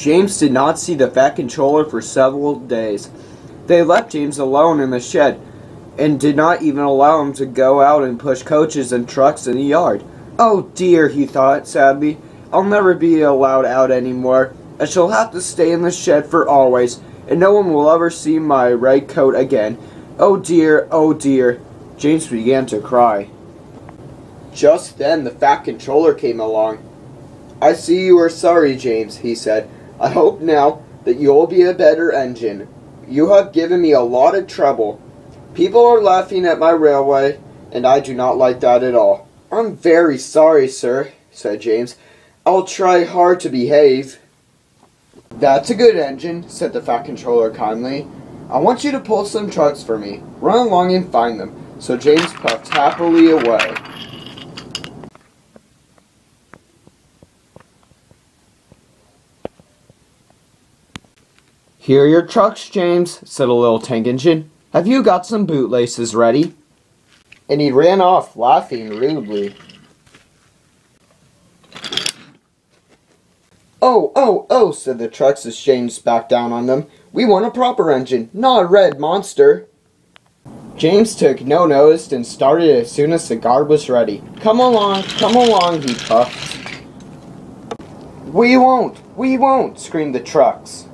James did not see the Fat Controller for several days. They left James alone in the shed, and did not even allow him to go out and push coaches and trucks in the yard. Oh dear, he thought sadly. I'll never be allowed out anymore. I shall have to stay in the shed for always, and no one will ever see my red coat again. Oh dear, oh dear. James began to cry. Just then the Fat Controller came along. I see you are sorry, James, he said. I hope now that you'll be a better engine. You have given me a lot of trouble. People are laughing at my railway, and I do not like that at all. I'm very sorry, sir, said James. I'll try hard to behave. That's a good engine, said the Fat Controller kindly. I want you to pull some trucks for me. Run along and find them. So James puffed happily away. Here are your trucks, James, said a little tank engine. Have you got some bootlaces ready? And he ran off, laughing rudely. Oh, said the trucks as James backed down on them. We want a proper engine, not a red monster. James took no notice and started as soon as the guard was ready. Come along, he puffed. We won't, screamed the trucks.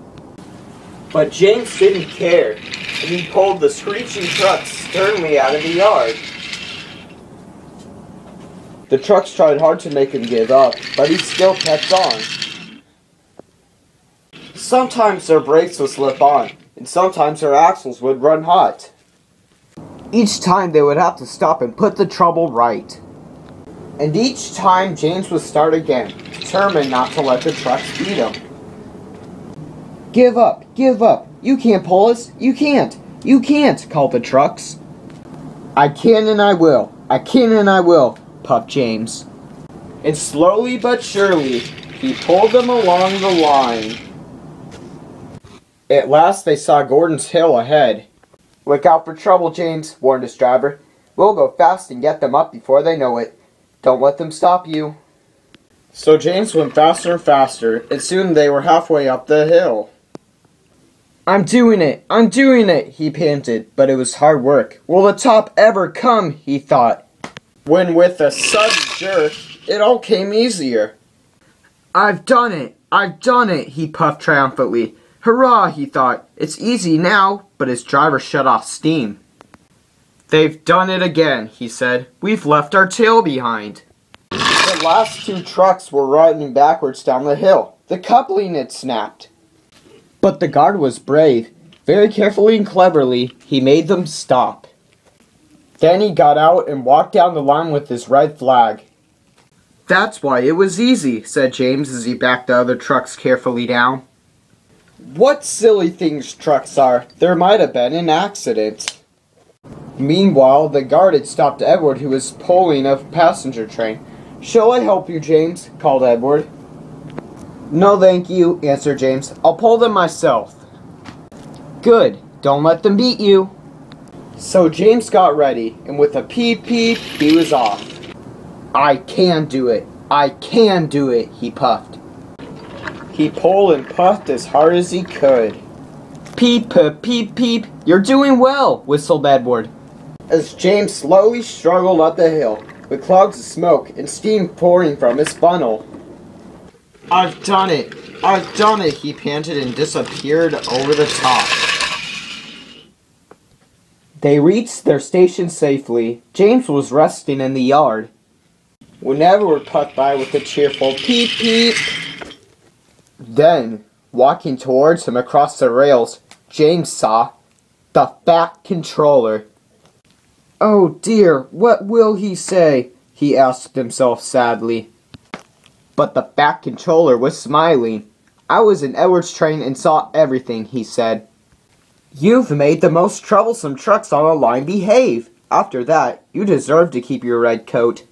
But James didn't care, and he pulled the screeching trucks sternly out of the yard. The trucks tried hard to make him give up, but he still kept on. Sometimes their brakes would slip on, and sometimes their axles would run hot. Each time they would have to stop and put the trouble right. And each time James would start again, determined not to let the trucks beat him. Give up, you can't pull us, you can't, called the trucks. I can and I will, puffed James. And slowly but surely, he pulled them along the line. At last they saw Gordon's Hill ahead. Look out for trouble, James, warned his driver. We'll go fast and get them up before they know it. Don't let them stop you. So James went faster and faster, and soon they were halfway up the hill. I'm doing it, he panted, but it was hard work. Will the top ever come, he thought. When with a sudden jerk, it all came easier. I've done it, he puffed triumphantly. Hurrah, he thought. It's easy now, but his driver shut off steam. They've done it again, he said. We've left our tail behind. The last two trucks were running backwards down the hill. The coupling had snapped. But the guard was brave. Very carefully and cleverly, he made them stop. Then he got out and walked down the line with his red flag. That's why it was easy, said James as he backed the other trucks carefully down. What silly things trucks are. There might have been an accident. Meanwhile, the guard had stopped Edward, who was pulling a passenger train. Shall I help you, James? Called Edward. No, thank you, answered James. I'll pull them myself. Good. Don't let them beat you. So James got ready, and with a peep peep, he was off. I can do it, he puffed. He pulled and puffed as hard as he could. Peep, peep, peep, you're doing well, whistled Edward. As James slowly struggled up the hill, with clouds of smoke and steam pouring from his funnel. I've done it, he panted and disappeared over the top. They reached their station safely. James was resting in the yard. When Edward puffed by with a cheerful peep peep. Then, walking towards him across the rails, James saw the Fat Controller. Oh dear, what will he say? He asked himself sadly. But the Fat Controller was smiling. I was in Edward's train and saw everything, he said. You've made the most troublesome trucks on the line behave. After that, you deserve to keep your red coat.